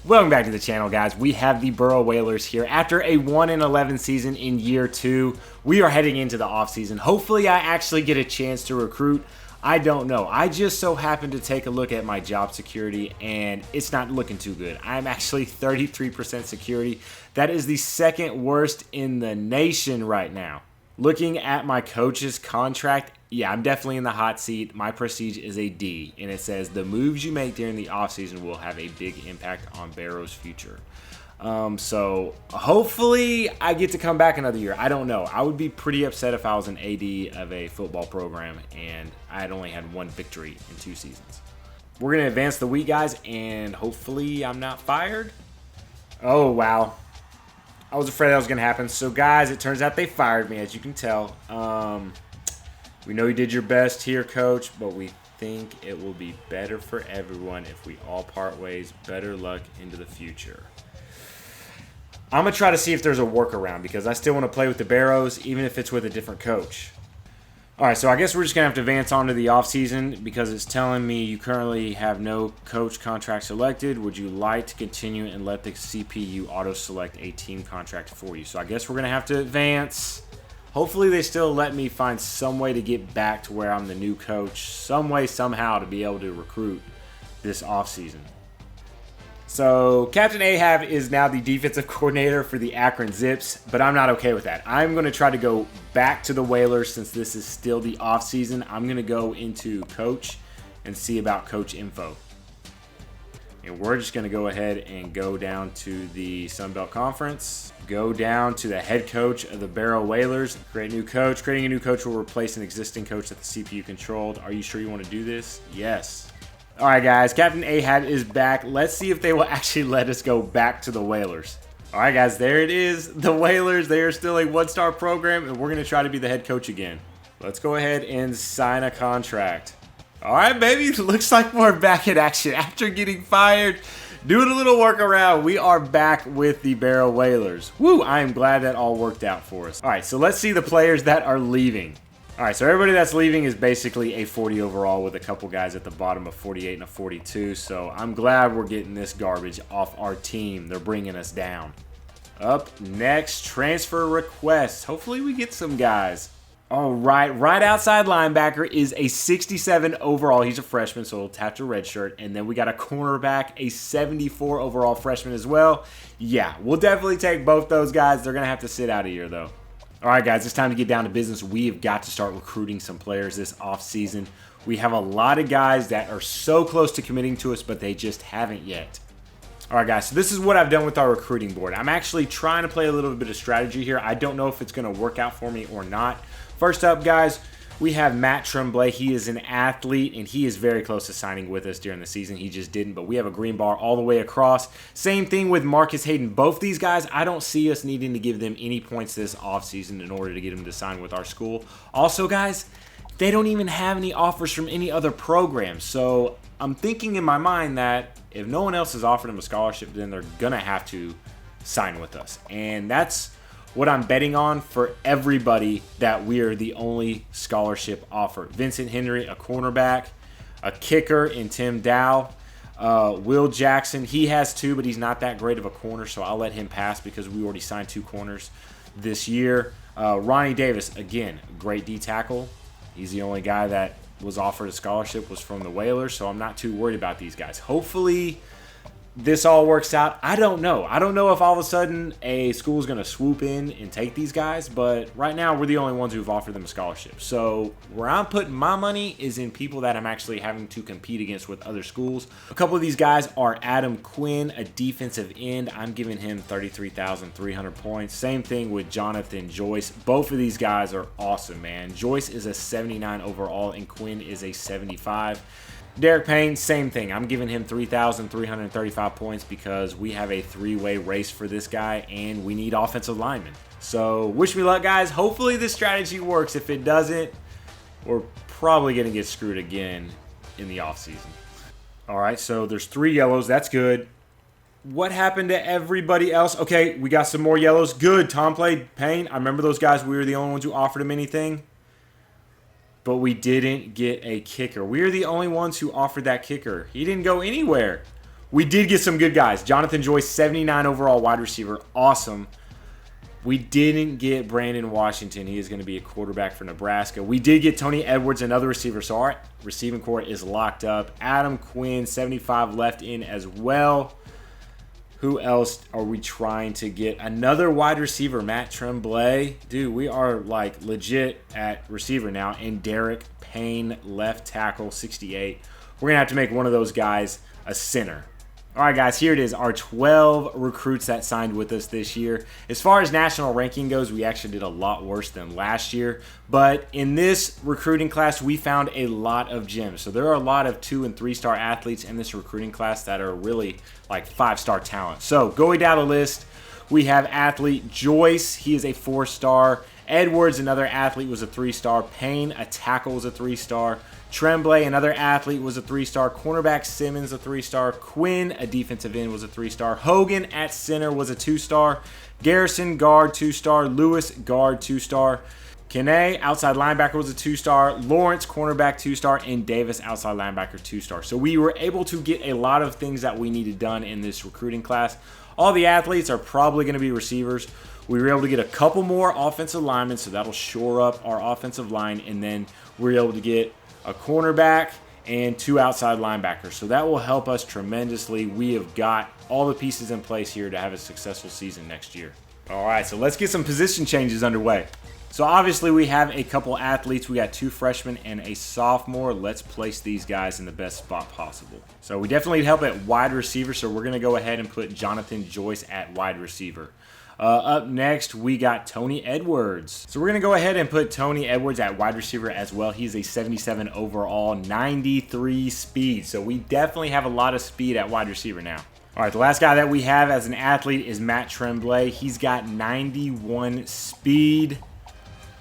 Welcome back to the channel, guys. We have the Barrow Whalers here. After a 1-11 season in year 2, we are heading into the offseason. Hopefully, I actually get a chance to recruit. I don't know. I just so happened to take a look at my job security, and it's not looking too good. I'm actually 33% security. That is the second worst in the nation right now. Looking at my coach's contract, yeah, I'm definitely in the hot seat. My prestige is a D, and it says the moves you make during the offseason will have a big impact on Barrow's future. So hopefully I get to come back another year. I don't know. I would be pretty upset if I was an AD of a football program and I had only had one victory in 2 seasons. We're going to advance the week, guys, and hopefully I'm not fired. Oh, wow. I was afraid that was going to happen. So, guys, it turns out they fired me, as you can tell. We know you did your best here, Coach, but we think it will be better for everyone if we all part ways. Better luck into the future. I'm going to try to see if there's a workaround because I still want to play with the Barrows, even if it's with a different coach. All right, so I guess we're just going to have to advance on to the offseason because it's telling me you currently have no coach contract selected. Would you like to continue and let the CPU auto-select a team contract for you? So I guess we're going to have to advance. Hopefully they still let me find some way to get back to where I'm the new coach, some way, somehow to be able to recruit this offseason. So Captain Ahab is now the defensive coordinator for the Akron Zips, but I'm not okay with that. I'm going to try to go back to the Whalers since this is still the offseason. I'm going to go into coach and see about coach info. And we're just going to go ahead and go down to the Sun Belt Conference. Go down to the head coach of the Barrow Whalers. Create a new coach. Creating a new coach will replace an existing coach that the CPU controlled. Are you sure you want to do this? Yes. All right, guys. Captain Ahab is back. Let's see if they will actually let us go back to the Whalers. All right, guys. There it is. The Whalers, they are still a 1-star program, and we're going to try to be the head coach again. Let's go ahead and sign a contract. All right, baby. Looks like we're back in action. After getting fired, doing a little workaround, we are back with the Barrow Whalers. Woo, I am glad that all worked out for us. All right, so let's see the players that are leaving. All right, so everybody that's leaving is basically a 40 overall with a couple guys at the bottom of 48 and a 42. So I'm glad we're getting this garbage off our team. They're bringing us down. Up next, transfer requests. Hopefully we get some guys. All right, right outside linebacker is a 67 overall. He's a freshman, so he'll have to redshirt. And then we got a cornerback, a 74 overall freshman as well. Yeah, we'll definitely take both those guys. They're going to have to sit out a year, though. All right, guys, it's time to get down to business. We have got to start recruiting some players this offseason. We have a lot of guys that are so close to committing to us, but they just haven't yet. All right, guys, so this is what I've done with our recruiting board. I'm actually trying to play a little bit of strategy here. I don't know if it's going to work out for me or not. First up, guys, we have Matt Tremblay. He is an athlete, and he is very close to signing with us during the season. He just didn't, but we have a green bar all the way across. Same thing with Marcus Hayden. Both these guys, I don't see us needing to give them any points this offseason in order to get them to sign with our school. Also, guys, they don't even have any offers from any other program. So I'm thinking in my mind that if no one else has offered them a scholarship, then they're going to have to sign with us. And that's what I'm betting on for everybody, that we are the only scholarship offered. Vincent Henry, a cornerback, a kicker in Tim Dow, Will Jackson. He has 2, but he's not that great of a corner, so I'll let him pass because we already signed 2 corners this year. Ronnie Davis, again, great D tackle. He's the only guy that was offered a scholarship, was from the Whalers, so I'm not too worried about these guys. Hopefully this all works out. I don't know. I don't know if all of a sudden a school is going to swoop in and take these guys, but right now we're the only ones who've offered them a scholarship. So where I'm putting my money is in people that I'm actually having to compete against with other schools. A couple of these guys are Adam Quinn, a defensive end. I'm giving him 33,300 points. Same thing with Jonathan Joyce. Both of these guys are awesome, man. Joyce is a 79 overall and Quinn is a 75. Derek Payne, same thing. I'm giving him 3,335 points because we have a 3-way race for this guy, and we need offensive linemen. So wish me luck, guys. Hopefully this strategy works. If it doesn't, we're probably going to get screwed again in the offseason. All right, so there's 3 yellows. That's good. What happened to everybody else? Okay, we got some more yellows. Good. Tom played Payne. I remember those guys. We were the only ones who offered him anything. But we didn't get a kicker. We are the only ones who offered that kicker. He didn't go anywhere. We did get some good guys. Jonathan Joyce, 79 overall wide receiver. Awesome. We didn't get Brandon Washington. He is going to be a quarterback for Nebraska. We did get Tony Edwards, another receiver. So our receiving core is locked up. Adam Quinn, 75 left in as well. Who else are we trying to get? Another wide receiver, Matt Tremblay. Dude, we are like legit at receiver now. And Derek Payne, left tackle, 68. We're going to have to make one of those guys a center. All right, guys, here it is, our 12 recruits that signed with us this year. As far as national ranking goes, we actually did a lot worse than last year. But in this recruiting class, we found a lot of gems. So there are a lot of 2- and 3-star athletes in this recruiting class that are really like 5-star talent. So going down the list, we have athlete Joyce. He is a 4-star. Edwards, another athlete, was a 3-star. Payne, a tackle, was a 3-star. Tremblay, another athlete, was a 3-star. Cornerback Simmons, a 3-star. Quinn, a defensive end, was a 3-star. Hogan at center was a 2-star. Garrison, guard, 2-star. Lewis, guard, 2-star. Kene, outside linebacker, was a 2-star. Lawrence, cornerback, 2-star. And Davis, outside linebacker, 2-star. So we were able to get a lot of things that we needed done in this recruiting class. All the athletes are probably going to be receivers. We were able to get a couple more offensive linemen, so that'll shore up our offensive line. And then we were able to get a cornerback and 2 outside linebackers. So that will help us tremendously. We have got all the pieces in place here to have a successful season next year. All right, so let's get some position changes underway. So obviously we have a couple athletes. We got 2 freshmen and a sophomore. Let's place these guys in the best spot possible. So we definitely need help at wide receiver, so we're going to go ahead and put Jonathan Joyce at wide receiver. Up next, we got Tony Edwards. So we're going to go ahead and put Tony Edwards at wide receiver as well. He's a 77 overall, 93 speed. So we definitely have a lot of speed at wide receiver now. All right, the last guy that we have as an athlete is Matt Tremblay. He's got 91 speed.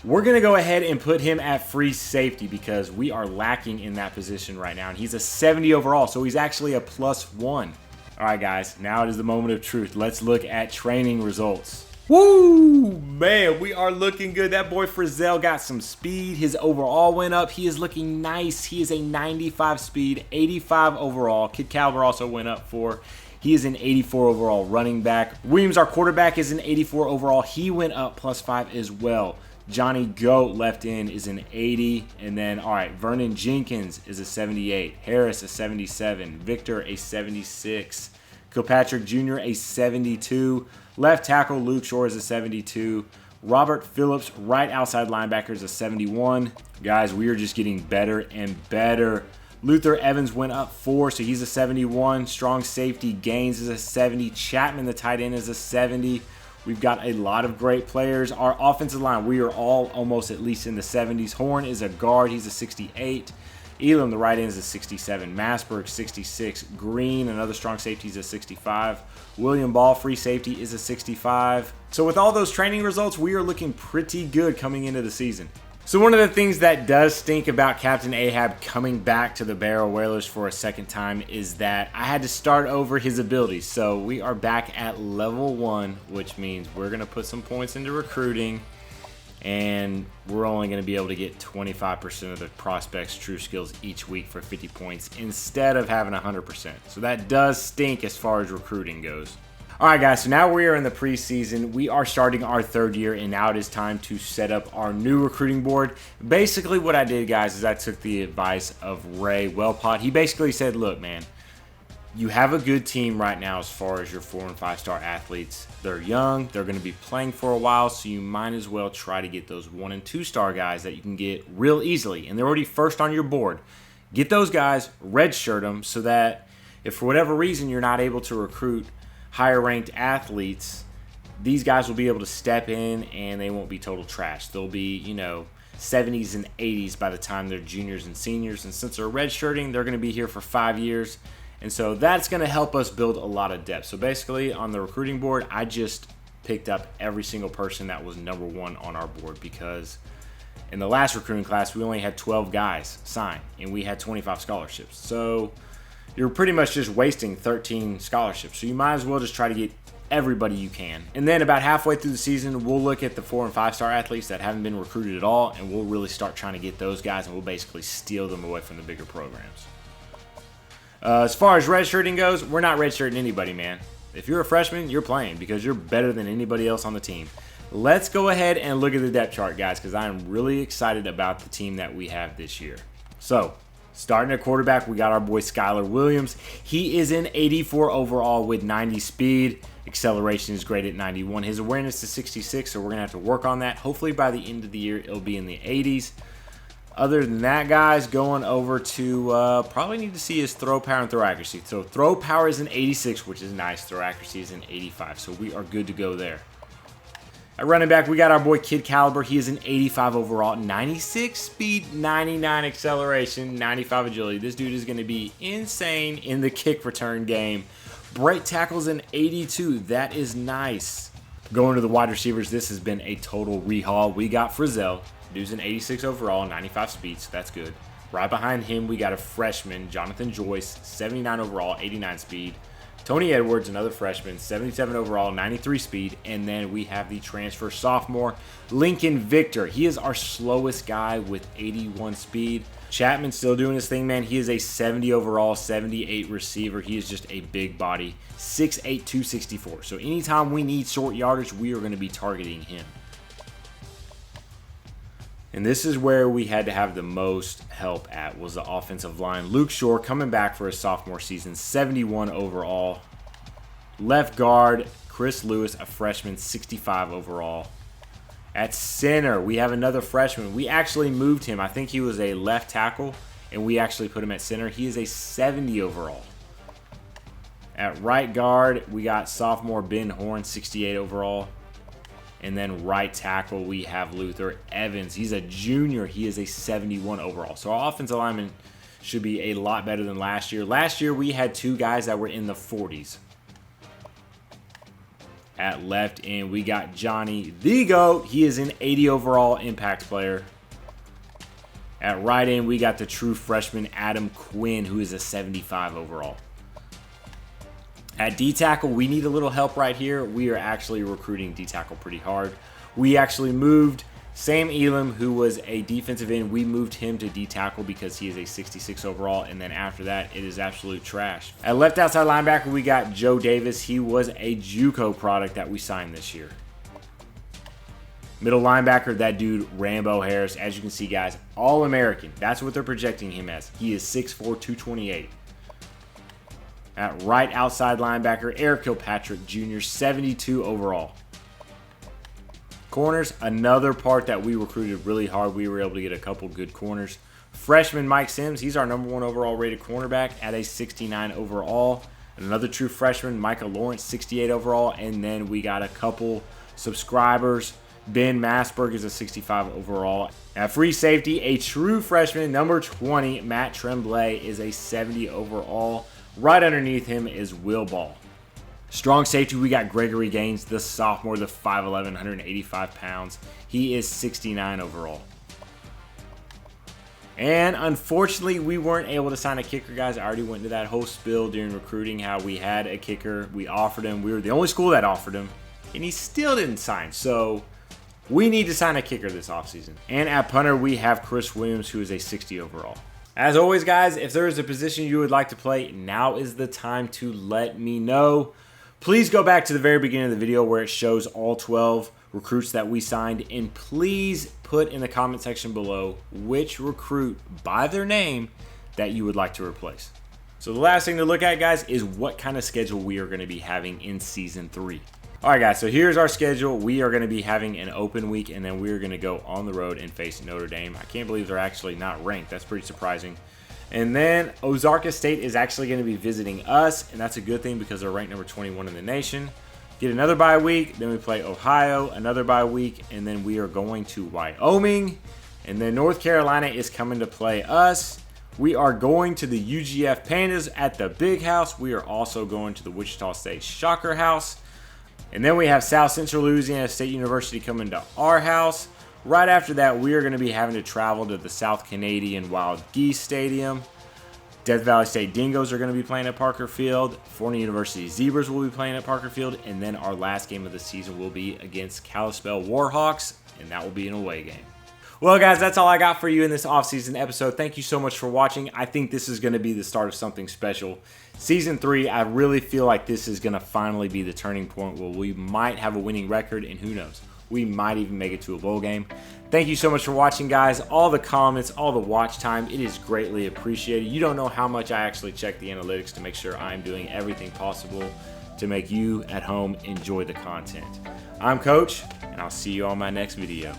We're going to go ahead and put him at free safety because we are lacking in that position right now. And he's a 70 overall, so he's actually a +1. All right, guys, now it is the moment of truth. Let's look at training results. Woo! Man, we are looking good. That boy Frizzell got some speed. His overall went up. He is looking nice. He is a 95 speed, 85 overall. Kid Caliber also went up 4. He is an 84 overall running back. Williams, our quarterback, is an 84 overall. He went up +5 as well. Johnny Goat left in is an 80. And then, all right, Vernon Jenkins is a 78. Harris a 77. Victor a 76. Kilpatrick Jr. a 72. Left tackle Luke Shore is a 72. Robert Phillips, right outside linebacker, is a 71. Guys, we are just getting better and better. Luther Evans went up 4, so he's a 71. Strong safety Gaines is a 70. Chapman, the tight end, is a 70. We've got a lot of great players. Our offensive line, we are all almost at least in the 70s. Horn is a guard. He's a 68. Elam, the right end, is a 67. Massberg, 66. Green, another strong safety, is a 65. William Ball, free safety, is a 65. So with all those training results, we are looking pretty good coming into the season. So one of the things that does stink about Captain Ahab coming back to the Barrow Whalers for a second time is that I had to start over his abilities. So we are back at level 1, which means we're going to put some points into recruiting, and we're only going to be able to get 25% of the prospects' true skills each week for 50 points instead of having 100%. So that does stink as far as recruiting goes. All right, guys, so now we are in the preseason. We are starting our 3rd year, and now it is time to set up our new recruiting board. Basically, what I did, guys, is I took the advice of Ray Wellpot. He basically said, look, man, you have a good team right now as far as your 4- and 5-star athletes. They're young. They're going to be playing for a while, so you might as well try to get those 1- and 2-star guys that you can get real easily, and they're already first on your board. Get those guys, redshirt them, so that if for whatever reason you're not able to recruit higher ranked athletes, these guys will be able to step in and they won't be total trash. They'll be, 70s and 80s by the time they're juniors and seniors. And since they're redshirting, they're going to be here for 5 years. And so that's going to help us build a lot of depth. So basically on the recruiting board, I just picked up every single person that was number 1 on our board, because in the last recruiting class, we only had 12 guys sign and we had 25 scholarships. So you're pretty much just wasting 13 scholarships. So you might as well just try to get everybody you can. And then about halfway through the season, we'll look at the 4- and 5-star athletes that haven't been recruited at all, and we'll really start trying to get those guys, and we'll basically steal them away from the bigger programs. As far as redshirting goes, we're not redshirting anybody, man. If you're a freshman, you're playing because you're better than anybody else on the team. Let's go ahead and look at the depth chart, guys, because I am really excited about the team that we have this year. So, starting at quarterback, we got our boy Skylar Williams. He is an 84 overall with 90 speed. Acceleration is great at 91. His awareness is 66, so we're going to have to work on that. Hopefully by the end of the year, it'll be in the 80s. Other than that, guys, going over to probably need to see his throw power and throw accuracy. So throw power is an 86, which is nice. Throw accuracy is an 85, so we are good to go there. At running back, we got our boy Kid Caliber. He is an 85 overall, 96 speed, 99 acceleration, 95 agility. This dude is going to be insane in the kick return game. Break tackles an 82. That is nice. Going to the wide receivers, this has been a total rehaul. We got Frizzell. Dude's an 86 overall, 95 speed, so that's good. Right behind him, we got a freshman, Jonathan Joyce, 79 overall, 89 speed. Tony Edwards, another freshman, 77 overall, 93 speed. And then we have the transfer sophomore, Lincoln Victor. He is our slowest guy with 81 speed. Chapman's still doing his thing, man. He is a 70 overall, 78 receiver. He is just a big body, 6'8", 264. So anytime we need short yardage, we are going to be targeting him. And this is where we had to have the most help at, was the offensive line. Luke Shore coming back for his sophomore season, 71 overall. Left guard, Chris Lewis, a freshman, 65 overall. At center, we have another freshman. We actually moved him. I think he was a left tackle, and we actually put him at center. He is a 70 overall. At right guard, we got sophomore Ben Horn, 68 overall. And then right tackle, we have Luther Evans. He's a junior. He is a 71 overall. So our offensive lineman should be a lot better than last year. Last year, we had two guys that were in the 40s. At left end, we got Johnny the GOAT. He is an 80 overall impact player. At right end, we got the true freshman Adam Quinn, who is a 75 overall. At D-tackle, we need a little help right here. We are actually recruiting D-tackle pretty hard. We actually moved Sam Elam, who was a defensive end. We moved him to D-tackle because he is a 66 overall, and then after that, it is absolute trash. At left outside linebacker, we got Joe Davis. He was a JUCO product that we signed this year. Middle linebacker, that dude, Rambo Harris. As you can see, guys, All-American. That's what they're projecting him as. He is 6'4", 228. At right outside linebacker, Eric Kilpatrick Jr., 72 overall. Corners, another part that we recruited really hard. We were able to get a couple good corners. Freshman Mike Sims, he's our number 1 overall rated cornerback at a 69 overall. And another true freshman, Micah Lawrence, 68 overall. And then we got a couple subscribers. Ben Masberg is a 65 overall. At free safety, a true freshman, number 20, Matt Tremblay, is a 70 overall. Right underneath him is Will Ball. Strong safety, we got Gregory Gaines, the sophomore, the 5'11", 185 pounds. He is 69 overall. And unfortunately, we weren't able to sign a kicker, guys. I already went into that whole spill during recruiting, how we had a kicker. We offered him. We were the only school that offered him, and he still didn't sign. So we need to sign a kicker this offseason. And at punter, we have Chris Williams, who is a 60 overall. As always, guys, if there is a position you would like to play, now is the time to let me know. Please go back to the very beginning of the video where it shows all 12 recruits that we signed, and please put in the comment section below which recruit by their name that you would like to replace. So the last thing to look at, guys, is what kind of schedule we are going to be having in Season 3. All right, guys, so here's our schedule. We are going to be having an open week, and then we're going to go on the road and face Notre Dame. I can't believe they're actually not ranked. That's pretty surprising. And then Ozarka State is actually going to be visiting us, and that's a good thing because they're ranked number 21 in the nation. Get another bye week, then we play Ohio, another bye week, and then we are going to Wyoming. And then North Carolina is coming to play us. We are going to the UGF Pandas at the Big House. We are also going to the Wichita State Shocker House. And then we have South Central Louisiana State University coming to our house. Right after that, we are going to be having to travel to the South Canadian Wild Geese Stadium. Death Valley State Dingoes are going to be playing at Parker Field. Forney University Zebras will be playing at Parker Field. And then our last game of the season will be against Kalispell Warhawks, and that will be an away game. Well, guys, that's all I got for you in this offseason episode. Thank you so much for watching. I think this is going to be the start of something special. Season 3, I really feel like this is going to finally be the turning point where we might have a winning record, and who knows, we might even make it to a bowl game. Thank you so much for watching, guys. All the comments, all the watch time, it is greatly appreciated. You don't know how much I actually check the analytics to make sure I'm doing everything possible to make you at home enjoy the content. I'm Coach, and I'll see you on my next video.